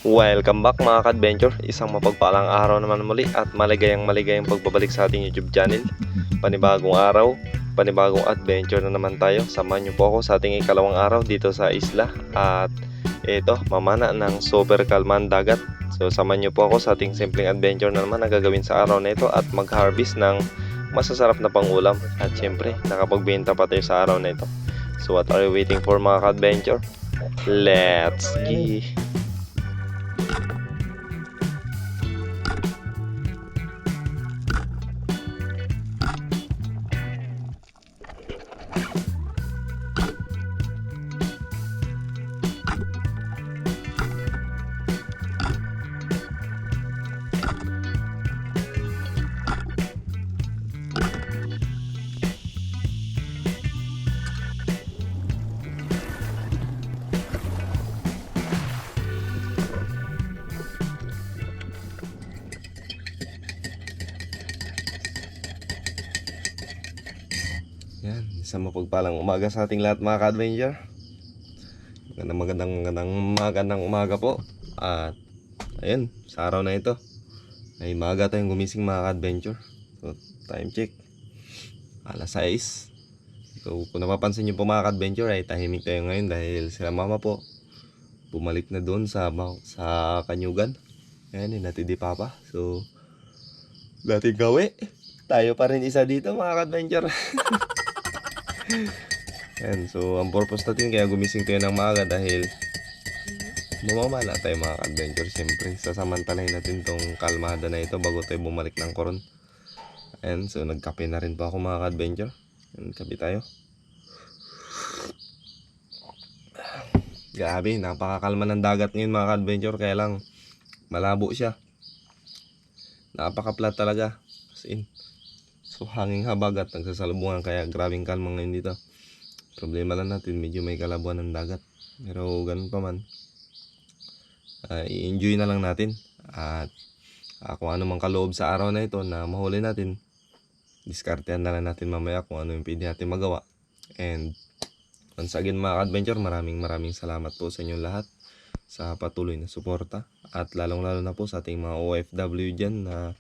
Welcome back mga ka-adventure. Isang mapagpalang araw naman muli at maligayang pagbabalik sa ating YouTube channel. Panibagong araw, panibagong adventure na naman tayo. Samahan niyo po ako sa ating ikalawang araw dito sa isla. At ito, mamana ng super kalmang dagat. So samahan niyo po ako sa ating simpleng adventure na naman na gagawin sa araw na ito at mag-harvest ng masasarap na pangulam. At syempre, nakapagbenta pa tayo sa araw na ito. So what are you waiting for mga ka-adventure? Let's go! Yan, isang mapagpalang umaga sa ating lahat mga ka-adventure. Magandang umaga po. At ayun, sa araw na ito ay maaga tayong gumising mga ka-adventure. So time check, alas 6. So kung napapansin nyo po mga ka-adventure ay tahimik tayo ngayon dahil sila mama po bumalik na doon sa Kanyugan. Ayan, natidi papa. So dating gawi, tayo pa rin isa dito mga ka-adventure. Yan, so ang purpose natin kaya gumising tayo ng maaga dahil mamamala tayo mga ka-adventure. Siyempre sasamantalahin natin tong kalmada na ito bago tayo bumalik ng koron. Ayan, so nagkape na rin po ako mga ka-adventure. Yan, kape tayo. Grabe, napakakalma ng dagat ngayon mga ka-adventure. Kaya lang malabo siya, napaka-flat talaga as in. So hanging habag at nagsasalubungan kaya grabing kalma ngayon dito. Problema lang natin medyo may kalabuan ng dagat. Pero ganun pa man, i-enjoy na lang natin. At kung ano mang kaloob sa araw na ito na mahuli natin, diskartehan na lang natin mamaya kung ano yung pwede natin magawa. And once again mga ka-adventure, maraming salamat po sa inyong lahat sa patuloy na suporta. At lalong lalo na po sa ating mga OFW dyan na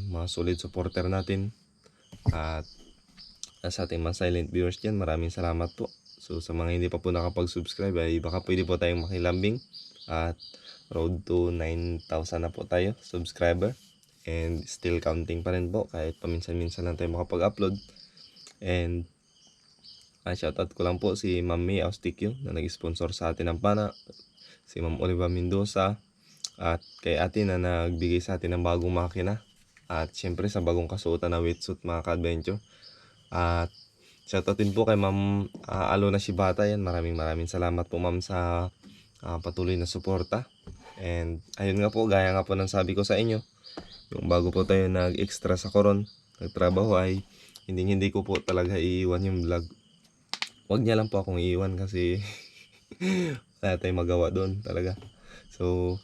mga solid supporter natin. At sa ating mga silent viewers dyan, maraming salamat po. So sa mga hindi pa po nakapag-subscribe ay baka pwede po tayong makilambing. At road to 9,000 na po tayo subscriber. And still counting pa rin po kahit paminsan-minsan lang tayo makapag-upload. And shoutout ko lang po si Ma'am May Austikyo na nag-sponsor sa atin ng pana. Si Ma'am Oliva Mendoza. At kay ate na nagbigay sa atin ng bagong makina. At syempre sa bagong kasuotan na wetsuit mga ka-adventure. At shoutout din po kay Ma'am Alona Shibata. Yan, maraming salamat po ma'am sa patuloy na suporta. And ayun nga po, gaya nga po ng sabi ko sa inyo, yung bago po tayo nag-extra sa koron, nagtrabaho ay hindi ko po talaga iiwan yung vlog. Huwag niya lang po akong iiwan kasi wala tayong magawa doon talaga. So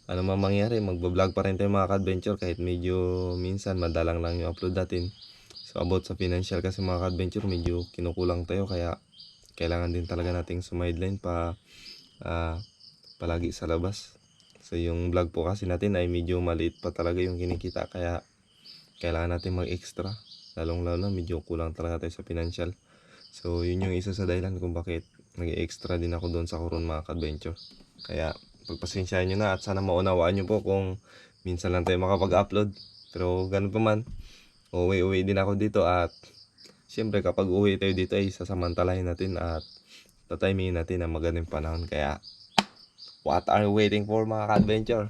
ano man mangyari, magbablog pa rin tayo mga ka-adventure kahit medyo minsan madalang lang yung upload natin. So about sa financial kasi mga ka-adventure, medyo kinukulang tayo kaya kailangan din talaga nating sumideline palagi sa labas. So yung vlog po kasi natin ay medyo maliit pa talaga yung kinikita kaya kailangan natin mag-extra. Lalong lalo na medyo kulang talaga tayo sa financial. So yun yung isa sa dahilan kung bakit nag-extra din ako doon sa koron mga ka-adventure. Kaya pagpasensyahan nyo na at sana maunawaan nyo po kung minsan lang tayo makapag-upload. Pero ganun pa man, uwi din ako dito at syempre kapag uwi tayo dito ay sasamantalahin natin at tatimingin natin ang magandang panahon. Kaya what are you waiting for mga ka-adventure?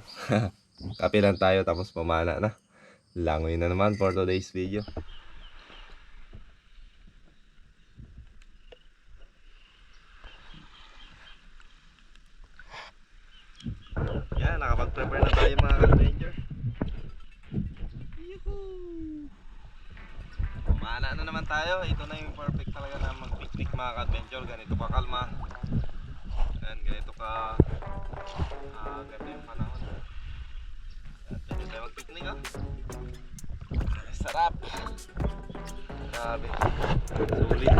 Kape lang tayo tapos pamana na. Langoy na naman for today's video. Yan, nakapag-prepare na tayo mga ka-adventure. Yuhuu! Pumana na naman tayo. Ito na yung perfect talaga na mag-picnic mga ka-adventure. Ganito ka kalma. Yan, ganito ka ganda yung panahon. Yan, pwede tayo mag-picnic sarap! Grabe. Sulit.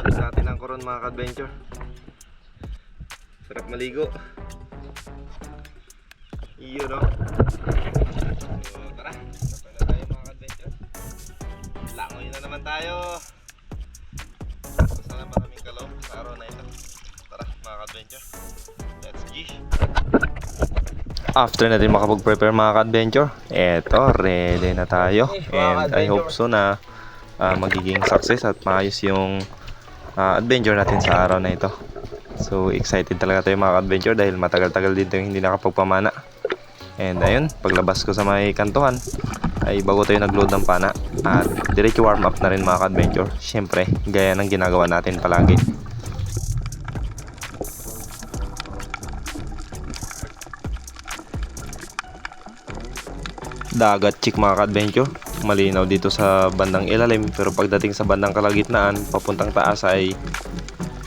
Miss natin ang koron mga ka-adventure. Sarap maligo. Iyo, no? So, tara. Sabay na tayo mga ka-adventure. Langoy na naman tayo. Sana maraming kaloob sa araw na ito. Tara mga ka-adventure. Let's G. After natin makapag-prepare mga ka-adventure, eto, ready na tayo. And I hope so na magiging success at maayos yung adventure natin sa araw na ito. So excited talaga tayo mga ka-adventure dahil matagal-tagal din tayo hindi nakapagpamana. And ayun, paglabas ko sa may kantuhan ay bago tayo nag-load ng pana at diretso warm up na rin mga ka-adventure. Syempre, gaya ng ginagawa natin palagi. Dagat chick mga ka-adventure. Malinaw dito sa bandang ilalim pero pagdating sa bandang kalagitnaan papuntang taas ay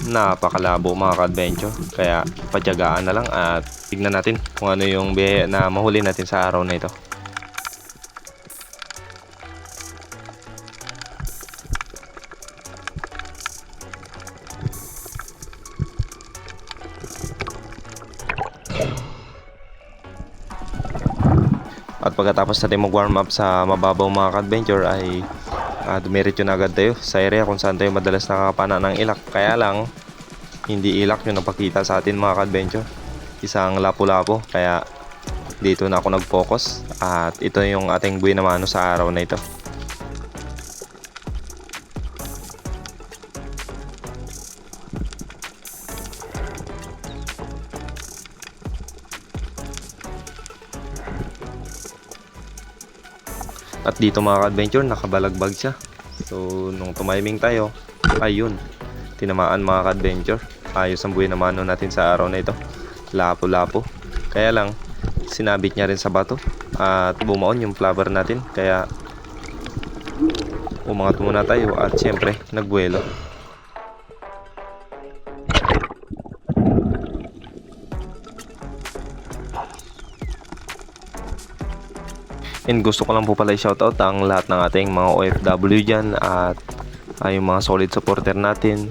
napakalabo mga ka-adventure. Kaya patyagaan na lang at tignan natin kung ano yung biyaya na mahuli natin sa araw na ito. At pagkatapos natin mag-warm up sa mababaw mga ka-adventure ay dumiretso na agad tayo sa area kung saan tayo madalas nakakapana ng ilak. Kaya lang hindi ilak yung napakita sa atin mga ka-adventure, isang lapu-lapu. Kaya dito na ako nag-focus at ito yung ating buhay na mano sa araw na ito. At dito mga ka-adventure, nakabalagbag siya. So nung tumiming tayo, ayun, tinamaan mga ka-adventure. Ayos ang buhay na mano natin sa araw na ito, lapo-lapo. Kaya lang sinabit niya rin sa bato at bumaon yung flabber natin. Kaya umangat muna tayo at syempre nagbuelo. And gusto ko lang po pala i-shoutout ang lahat ng ating mga OFW dyan at yung mga solid supporter natin.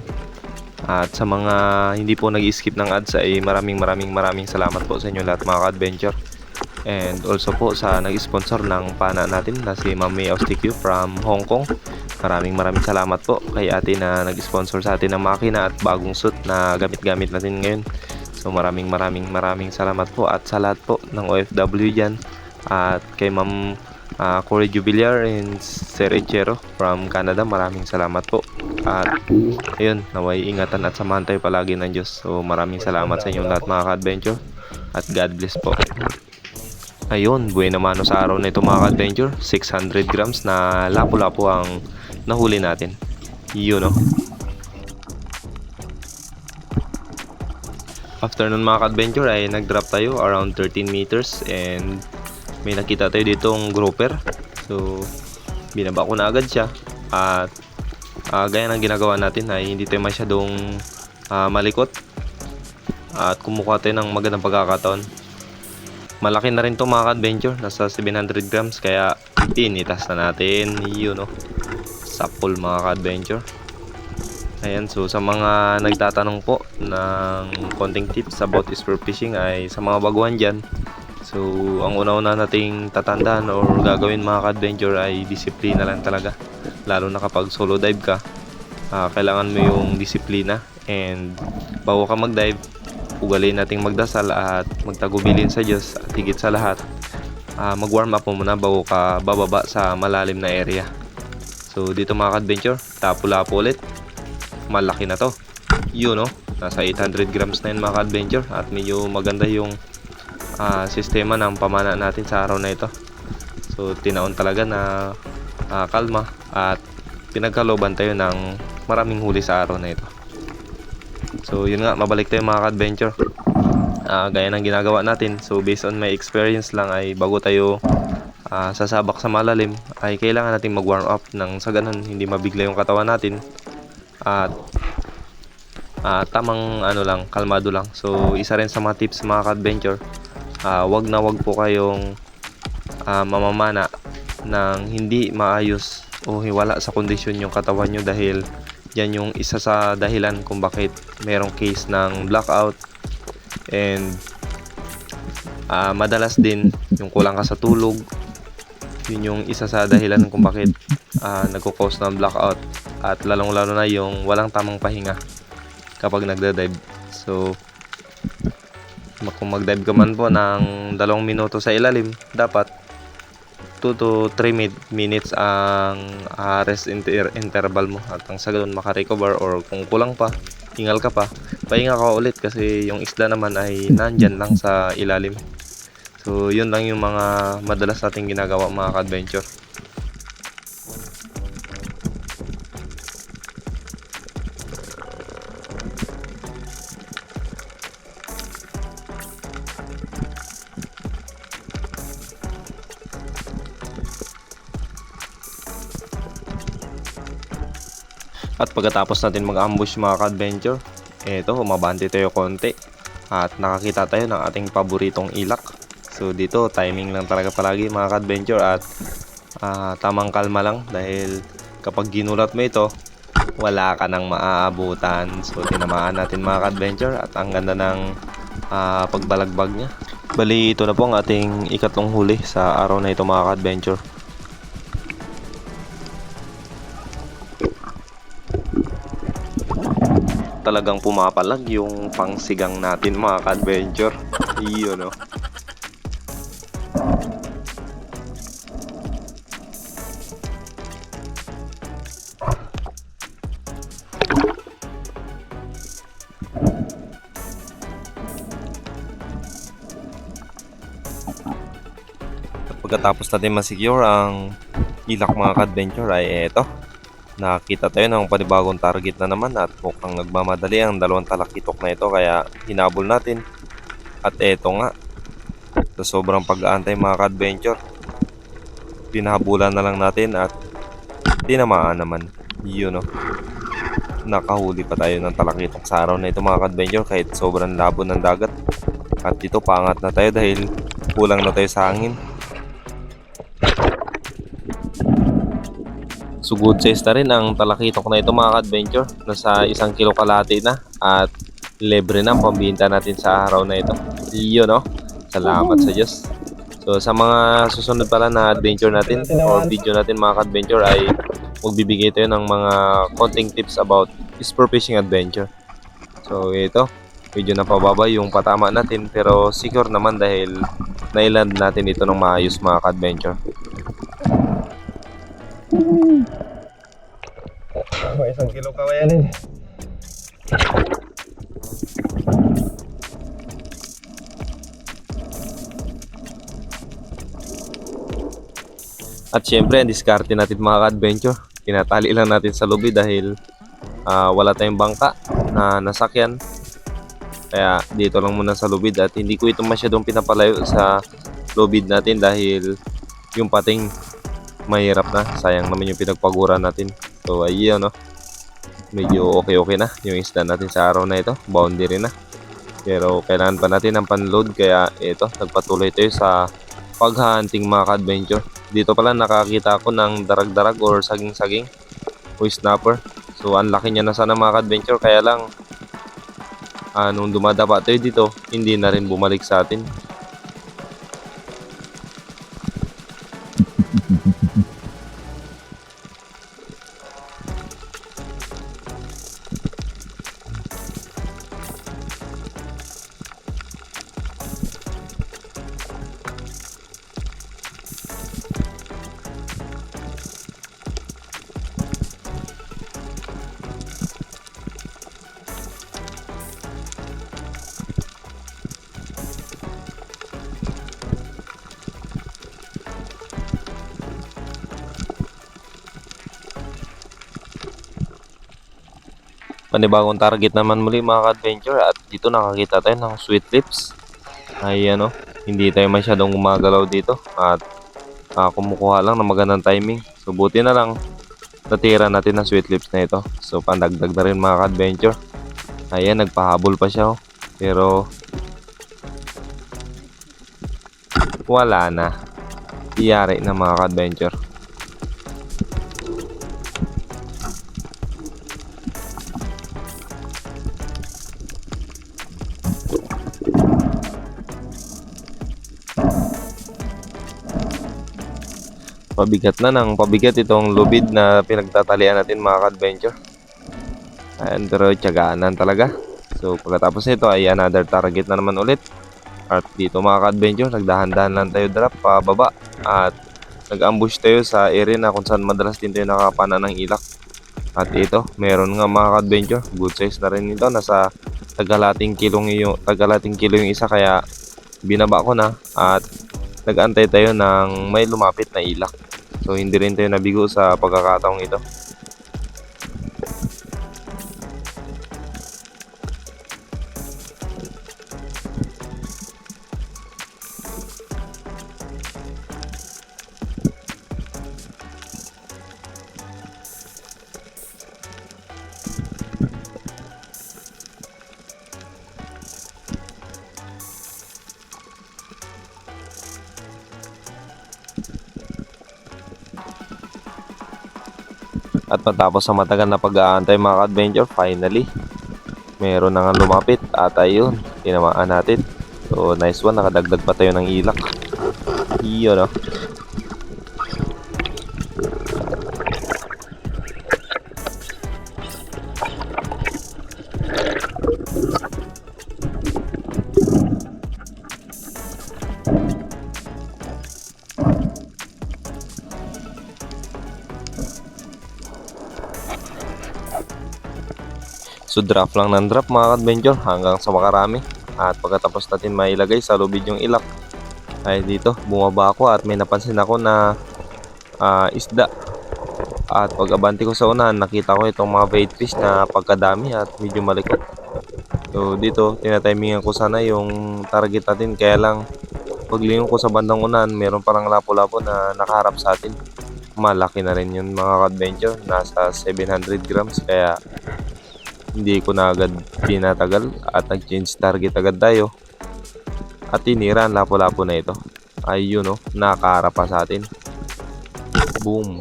At sa mga hindi po nag-skip ng ads ay maraming salamat po sa inyo lahat mga ka-adventure. And also po sa nag-sponsor ng pana natin na si Mami Austiq from Hong Kong. Maraming salamat po kay ate na nag-sponsor sa atin ng makina at bagong suit na gamit natin ngayon. So maraming salamat po at sa lahat po ng OFW dyan. At kay Ma'am Corey Jubiliar and Sir Echero from Canada, maraming salamat po. At ayun, naway ingatan at samahan tayo palagi ng Diyos. So maraming salamat sa inyong lahat mga ka-adventure at God bless po. Ayun, buhay na mano sa araw na ito mga ka-adventure. 600 grams na lapu-lapu ang nahuli natin. Yun, no? After nun mga ka-adventure ay nag-drop tayo around 13 meters and may nakita tayo ditong grouper. So binaba ko na agad siya at gaya ng ginagawa natin ay hindi tayo masyadong malikot at kumukuha tayo ng magandang pagkakataon. Malaki na rin to mga ka-adventure, nasa 700 grams, kaya tinitas na natin yun, no? Sapol mga ka-adventure. Ayan, so sa mga nagtatanong po ng konting tips about spear fishing ay sa mga baguhan dyan. So ang una-una nating tatandaan or gagawin mga ka-adventure ay disiplina lang talaga. Lalo na kapag solo dive ka, kailangan mo yung disiplina. And bago ka mag-dive, ugaliin nating magdasal at magtagubilin sa Diyos. At higit sa lahat, mag-warm up mo muna bago ka bababa sa malalim na area. So dito mga ka-adventure, tapo-lapo ulit. Malaki na to. Yun, no? Nasa 800 grams na yun mga ka-adventure. At medyo maganda yung sistema ng pamana natin sa araw na ito. So tinaon talaga na kalma at pinagkalooban tayo ng maraming huli sa araw na ito. So yun nga, mabalik tayo mga ka-adventure. Gaya ng ginagawa natin. So based on my experience lang ay bago tayo sasabak sa malalim ay kailangan natin mag-warm up nang sa ganun hindi mabigla yung katawan natin at tamang lang, kalmado lang. So isa rin sa mga tips mga ka-adventure, wag po kayong mamamana ng hindi maayos o hiwala sa kondisyon yung katawan nyo, dahil yan yung isa sa dahilan kung bakit merong case ng blackout And madalas din yung kulang ka sa tulog, yun yung isa sa dahilan kung bakit nagko-cause ng blackout, at lalong lalo na yung walang tamang pahinga kapag nagda-dive. So kung mag-dive ka man po ng 2 minuto sa ilalim, dapat 2 to 3 minutes ang rest interval mo, at ang sa ganun makarecover, or kung kulang pa, hingal ka pa, pahinga ka ulit kasi yung isda naman ay nandyan lang sa ilalim. So yun lang yung mga madalas nating ginagawa mga ka-adventure. At pagkatapos natin mag-ambush mga ka-adventure, eto, humabante tayo konti at nakakita tayo ng ating paboritong ilak. So dito, timing lang talaga palagi mga ka-adventure, at tamang kalma lang, dahil kapag ginulat mo ito, wala ka nang maaabutan. So tinamaan natin mga ka-adventure, at ang ganda ng pagbalagbag niya. Bali, ito na po ang ating ikatlong huli sa araw na ito mga ka-adventure. Talagang pumapalag yung pangsigang natin mga ka-adventure. Iyon, no? At pagkatapos natin ma-secure ang ilak mga ka-adventure, ay eto, nakakita tayo ng panibagong target na naman, at mukhang nagmamadali ang 2 talakitok na ito, kaya hinabol natin. At eto nga, sa sobrang pag-aantay mga ka-adventure, pinahabulan na lang natin at tinamaan naman. Yun, no? Nakahuli pa tayo ng talakitok sa araw na ito mga ka-adventure, kahit sobrang labo ng dagat. At dito paangat na tayo dahil kulang na tayo sa hangin. So good size na rin ang talakitok na ito mga ka-adventure. Nasa 1 kilo kalahati na, at libre na ang pambinta natin sa araw na ito. Iyon, no? Salamat sa Diyos. So sa mga susunod pala na adventure natin or video natin mga ka-adventure, ay magbibigay tayo ng mga konting tips about sport fishing adventure. So ito, medyo napababa yung patama natin, pero secure naman dahil nailand natin ito ng maayos mga ka-adventure. May 1 kilo kawayanin. At syempre, ang diskarte natin mga ka-adventure, tinatali lang natin sa lubid dahil wala tayong bangka na nasakyan. Kaya dito lang muna sa lubid, at hindi ko ito masyadong pinapalayo sa lubid natin dahil yung pating mahirap na, sayang naman yung pinagpaguran natin. So ayun, no? Medyo okay na yung isda natin sa araw na ito, boundary na, pero kailangan pa natin ng panload, kaya ito, nagpatuloy tayo sa paghahunting mga ka-adventure. Dito pala nakakita ako ng darag-darag or saging-saging o snapper. So ang laki niya na sana mga ka-adventure, kaya lang nung dumadapa tayo dito, hindi na rin bumalik sa atin. Panibagong target naman muli mga ka-adventure, at dito nakakita tayo ng sweet lips. Ay ano, hindi tayo masyadong gumagalaw dito, at kumukuha lang ng magandang timing. So buti na lang natira natin ang sweet lips na ito. So pandagdag na rin mga ka-adventure. Ayan, nagpahabol pa siya, oh. Pero wala na, iyari na mga ka-adventure. Pabigat na ng pabigat itong lubid na pinagtatalian natin mga ka-adventure. Ayan, pero tiyaganan talaga. So pagkatapos nito ay another target na naman ulit. At dito mga ka-adventure, nagdahan-dahan lang tayo drop pababa. At nag-ambush tayo sa area na kung saan madalas din tayo nakapana ng ilak. At ito, meron nga mga ka-adventure, good size na rin ito. Nasa tagalating kilo yung isa, kaya binaba ko na at nag-antay tayo ng may lumapit na ilak. So hindi rin tayo nabigo sa pagkakataong ito. At matapos sa matagal na pag-aantay mga ka-adventure, finally meron na nga lumapit at ayun, tinamaan natin. So nice one, nakadagdag pa tayo ng ilak. Iyon no. So drop lang ng drop mga ka-adventure hanggang sa makarami. At pagkatapos natin mailagay sa lubid yung ilak, ay dito bumaba ako at may napansin ako na isda. At pag-abante ko sa unahan, nakita ko itong mga bait fish na pagkadami at medyo malikot. So dito tinatimingan ko sana yung target natin, kaya lang paglingon ko sa bandang unahan, meron parang lapo-lapo na nakaharap sa atin. Malaki na rin yun mga ka-adventure, nasa 700 grams, kaya hindi ko na agad pinatagal at nag-change target agad tayo at tinira ang lapo-lapo na ito. Ayun no, nakaharap pa sa atin. Boom,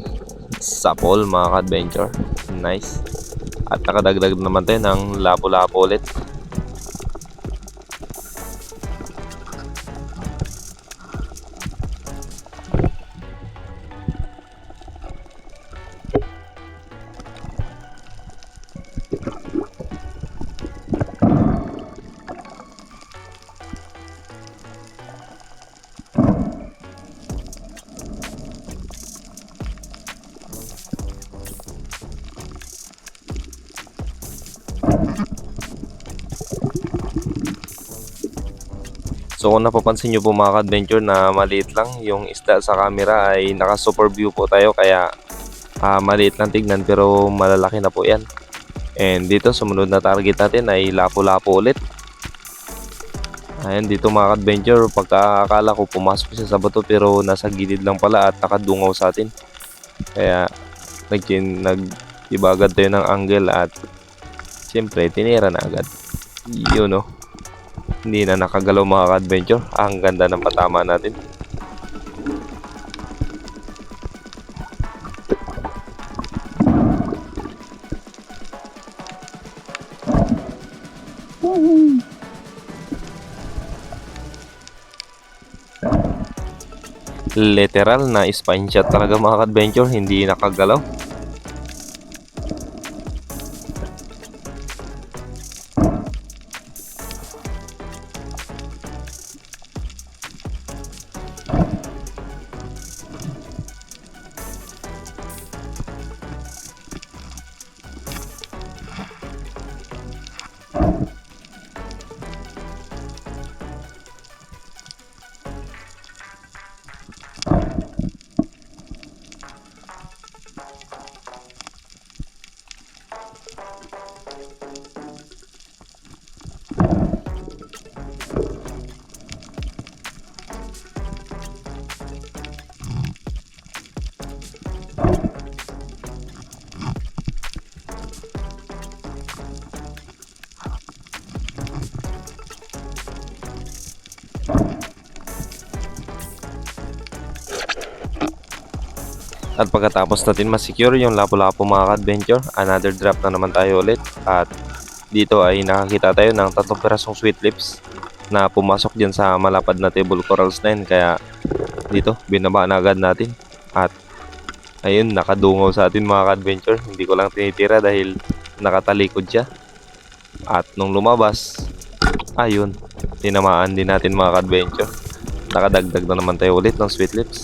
sapol mga ka-adventure, nice. At nakadagdag naman tayo ng lapo-lapo ulit. So kung napapansin nyo po mga ka-adventure na maliit lang yung isda sa camera, ay naka super view po tayo, kaya maliit lang tignan pero malalaki na po yan. And dito sumunod na target natin ay lapo-lapo ulit. Ayan dito mga ka-adventure, pagkakala ko pumasok siya sa bato pero nasa gilid lang pala at nakadungaw sa atin. Kaya nag-iba agad tayo ng angle at siyempre tinira na agad. Yun no. Hindi na nakagalaw mga ka-adventure. Ang ganda ng patama natin. Literal na spine shot talaga mga ka-adventure, hindi nakagalaw. At pagkatapos natin ma-secure yung lapu-lapu mga ka-adventure, another drop na naman tayo ulit. At dito ay nakakita tayo ng 3 perasong sweet lips na pumasok dyan sa malapad na table corals na yun. Kaya dito binaba na agad natin at Ayun, nakadungaw sa atin mga ka-adventure. Hindi ko lang tinitira dahil nakatalikod siya. At nung lumabas, ayun, tinamaan din natin mga ka-adventure. Nakadagdag na naman tayo ulit ng sweet lips.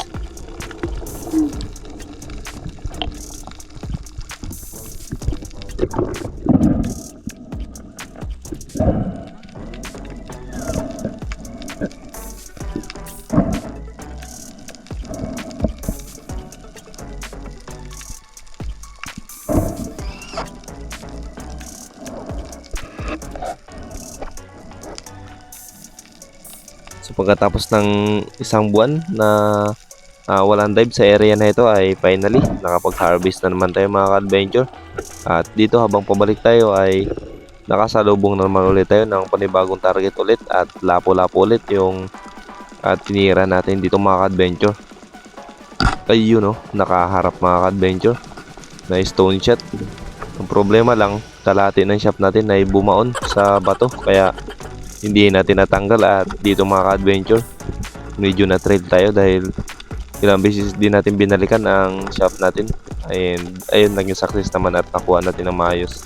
So pagkatapos ng isang buwan na walang dive sa area na ito ay finally nakapag-harvest na naman tayo mga ka-adventure. At dito habang pabalik tayo ay nakasalubong na naman ulit tayo ng panibagong target ulit at lapo-lapo ulit yung tinira natin dito mga ka-adventure. Ayun nakaharap mga ka-adventure na stone shot. Ang problema lang, kalahati ng shop natin ay bumaon sa bato kaya hindi natin natanggal at dito mga ka-adventure medyo na-trail tayo dahil ilang beses din natin binalikan ang shop natin and ayun naging success naman at nakuha natin ng maayos.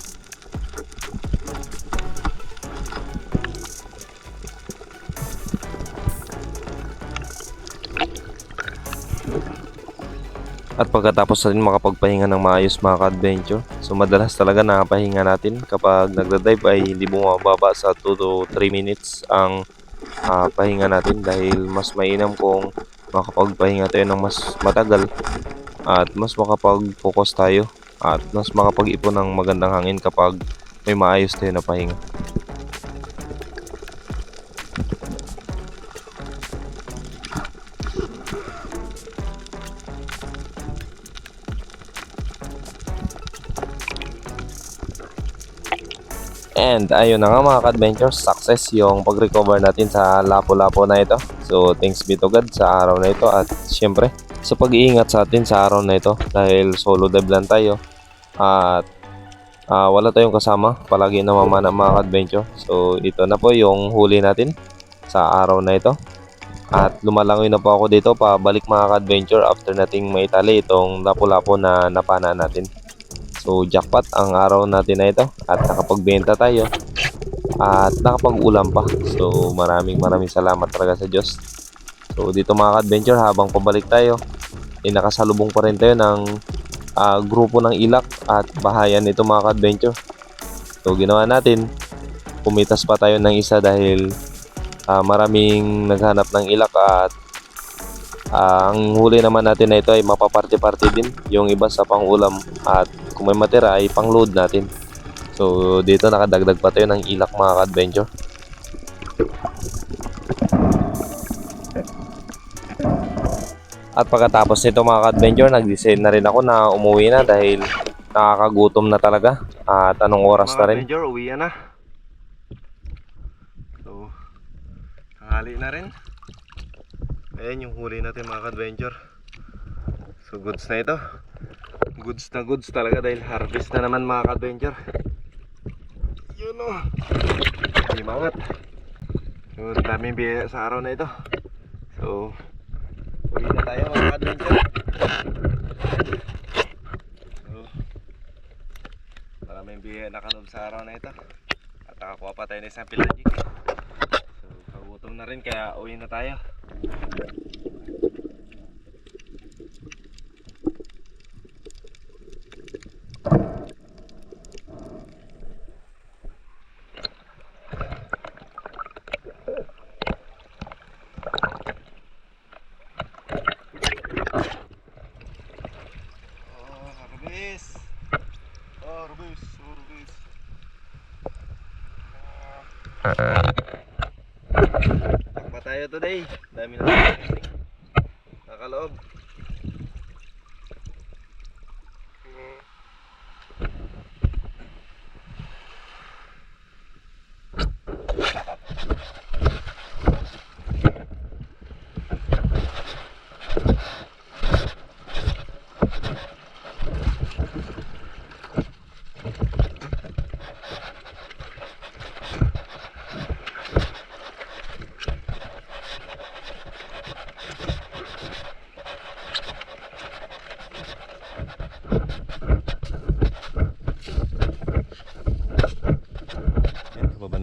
At pagkatapos natin makapagpahinga ng maayos mga ka-adventure, so madalas talaga nakapahinga natin kapag nagda-dive ay hindi bumababa sa 2 to 3 minutes ang pahinga natin dahil mas mainam kung makapagpahinga tayo ng mas matagal at mas makapag-focus tayo at mas makapag-ipon ng magandang hangin kapag may maayos tayo na pahinga. And ayun na nga mga ka-adventure, success yung pag-recover natin sa lapo-lapo na ito. So thanks be to God sa araw na ito at syempre sa pag-iingat sa atin sa araw na ito dahil solo dive lang tayo at wala tayong kasama, palagi namamana mga ka-adventure. So ito na po yung huli natin sa araw na ito at lumalangoy na po ako dito pabalik mga ka-adventure after nating maitali itong lapo-lapo na napana natin. So jackpot ang araw natin na ito at nakapagbenta tayo at nakapag-ulam pa. So maraming salamat talaga sa Diyos. So dito mga ka-adventure habang pabalik tayo ay nakasalubong pa rin tayo ng grupo ng ilak at bahayan nito mga ka-adventure. So ginawa natin, pumitas pa tayo ng isa dahil maraming naghanap ng ilak at ang huli naman natin na ito ay mapaparte-parte din yung iba sa pang-ulam at kung may matira ay pang-load natin. So dito nakadagdag pa tayo ng ilak mga ka-adventure. At pagkatapos nito mga ka-adventure, nag-decide na rin ako na umuwi na dahil nakakagutom na talaga at anong oras na rin. Mga ka-adventure, uwi na. So tanghali na rin. Ayan yung huli natin mga ka-adventure. So goods na ito. Goods na goods talaga dahil harvest na naman mga ka-adventure. Yun limangat. So daming biyaya sa araw na ito. So uwi na tayo mga ka-adventure. So maraming biyaya na kanob sa araw na ito. At nakakuha pa tayo ng isang pelagic. So kagutom na rin kaya uwi na tayo. Takpa tayo today. Dami na tayo nakaloob.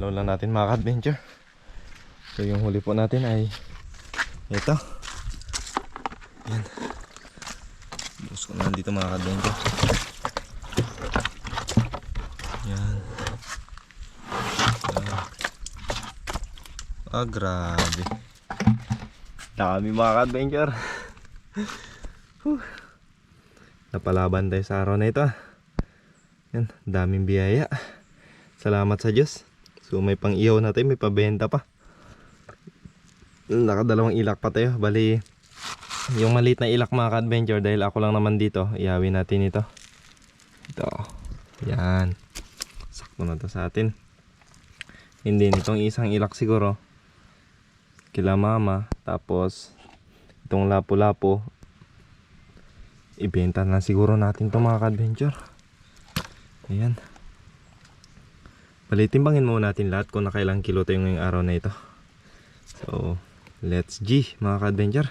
dalaw lang natin mga ka-adventure. So yung huli po natin ay ito. Yan. Bukas ko na dito mga ka-adventure. Yan. Ah, grabe. Dami mga ka-adventure. Napalaban tayo sa araw na ito. Yan, daming biyaya. Salamat sa Diyos. So may pang ihaw natin, may pabenta pa. Nakadalawang ilak pa tayo. Bali, yung maliit na ilak mga ka-adventure, dahil ako lang naman dito, ihawin natin ito. Ito. Yan. Sakto na to sa atin. Hindi, itong isang ilak siguro kila mama. Tapos itong lapu-lapu ibenta na siguro natin to mga ka-adventure. Ayan. Bali, timbangin muna natin lahat kung nakailang kilo tayo ngayong araw na ito. So, let's G mga ka-adventure.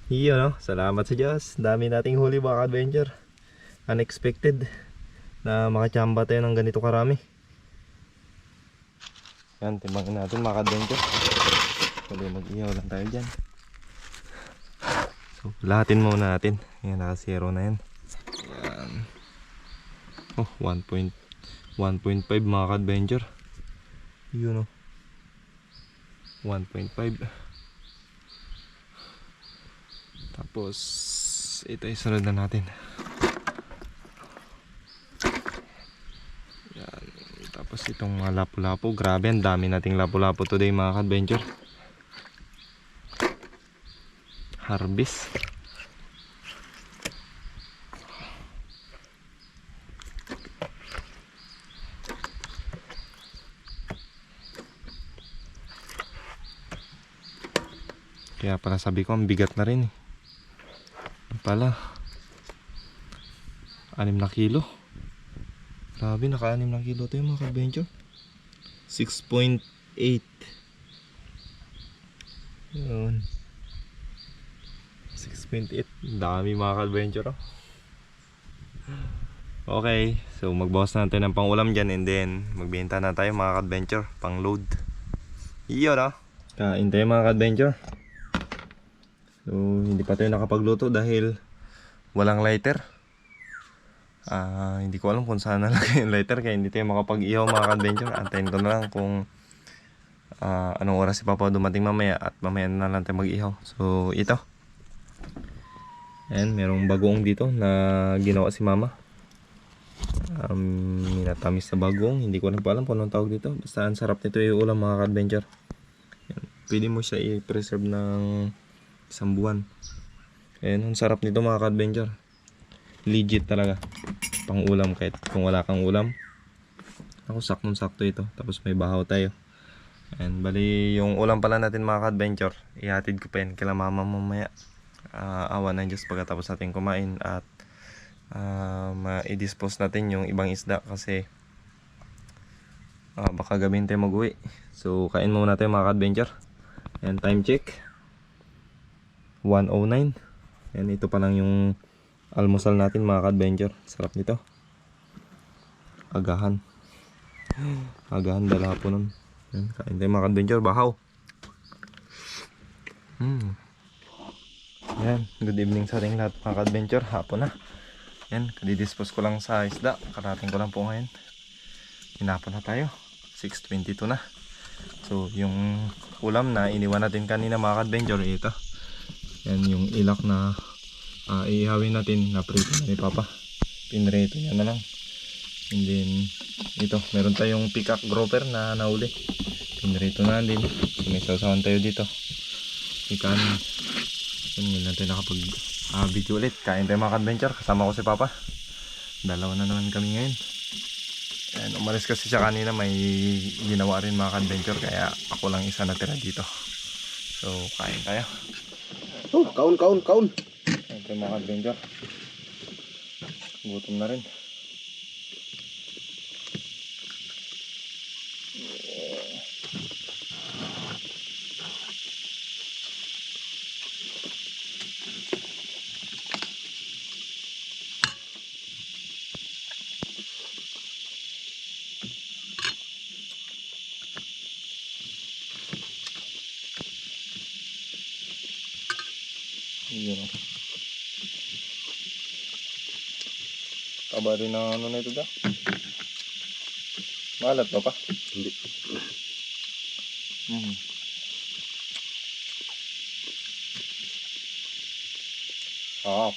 Iyo no, salamat sa Diyos. Dami nating huli mga ka-adventure. Unexpected na makachamba tayo ng ganito karami. Yan, timbangin natin mga ka-adventure. Bali, mag-ihaw lang tayo dyan. So, lahatin muna natin. Yan, naka-zero na yan. Yan. Oh, 1.5 mga ka-adventure. Yun oh. 1.5. Tapos ito ay sunod na natin. Yan. Tapos itong mga lapu-lapu. Grabe, ang dami nating lapu-lapu today mga ka-adventure. Harvest. Kaya pala sabi ko ang bigat na rin eh. Pala 6 na kilo. Grabe, naka 6 na kilo tayo mga ka-adventure. 6.8. Yun, 6.8. Dami mga ka-adventure oh. Okay, so magbawas na natin ng pang-ulam dyan. And then magbenta na tayo mga ka-adventure, pang load. Iyo no. Kain tayo mga ka-adventure. So hindi pa tayo nakapagluto dahil walang lighter. Hindi ko alam kung saan nalagay yung lighter, kaya hindi tayo makapag-ihaw mga ka-adventure. Antayin ko na lang kung anong oras si Papa dumating mamaya, at mamaya na lang tayo mag-ihaw. So ito. Ayan, merong bagoong dito na ginawa si Mama. Minatamis na bagoong. Hindi ko na pa alam kung anong tawag dito. Basta ang sarap nito yung ulam mga ka-adventure. Pwede mo siya i-preserve ng 1 buwan. Ayan, ang sarap nito mga ka-adventure. Legit talaga. Pang ulam kahit kung wala kang ulam. Ako saktong-sakto ito. Tapos may bahaw tayo. Ayan, bali yung ulam pala natin mga ka-adventure, ihatid ko pa yan kila Mama mamaya. Awa ng Diyos pagkatapos natin kumain, at ma-dispose natin yung ibang isda kasi baka gabihin tayo mag-uwi. So kain muna tayo mga ka-adventure. And time check 1:09. And ito pa lang yung almusal natin mga ka-adventure. Sarap nito. Agahan dala po nun. Yan, kain tayo mga ka-adventure. Bahaw. Yan, good evening sa ating lahat mga ka-adventure. Hapon na. Yan, kadidispose ko lang sa isda. Karating ko lang po ngayon. Hinapon na tayo. 6:22 na. So yung ulam na iniwan natin kanina mga ka-adventure, ito. Yan yung ilak na ihawin natin, na prito na ni Papa. Pinreto niya na lang. And then ito, meron tayong peacock grouper na nahuli. Pinreto na din. So, may sausawan tayo dito. Ikan. Hindi natin nakapag video ulit. Kain tayo mga ka-adventure. Kasama ko si Papa. Dalawa na naman kami ngayon. And umalis kasi siya kanina, may ginawa rin mga ka-adventure, kaya ako lang isa natira dito. So kain tayo. Kaun. Kain tayo mga ka-adventure. Gutom na rin. Yun. Taba rin ang ano na ito da. Malat ba pa? Hindi. Ah.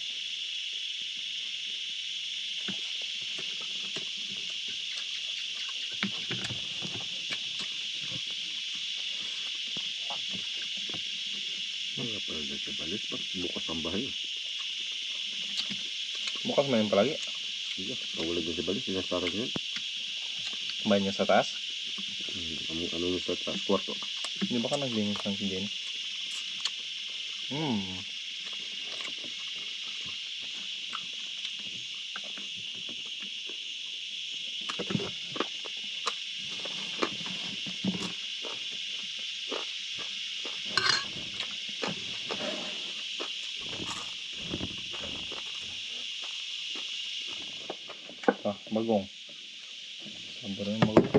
Wala pala dyan sa balis. Ba't bukas ang bahay? Bukas mo yun palagi. Hindi. Pawala dyan sa balis. Sinasarag yun. Kumain niya sa taas. Ano yung sa taas kwarto? Hindi ba ka naglinis ng sigin? Ah, bagong. Sabar yung bagong.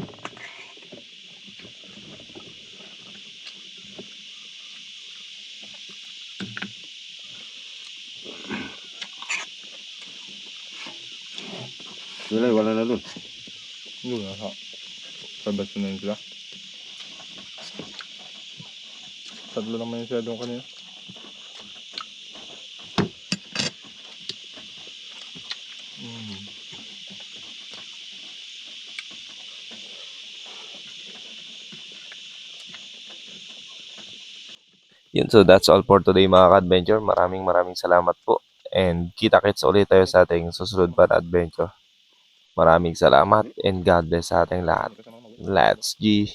Wala na dun. Hindi na sa. Sabas ko na yun sila. Tatlo naman yung sila doon kanina. Yun, so that's all for today mga ka-adventure. Maraming salamat po. And kita-kits ulit tayo sa ating susunod pa na adventure. Maraming salamat and God bless sa ating lahat. Let's G!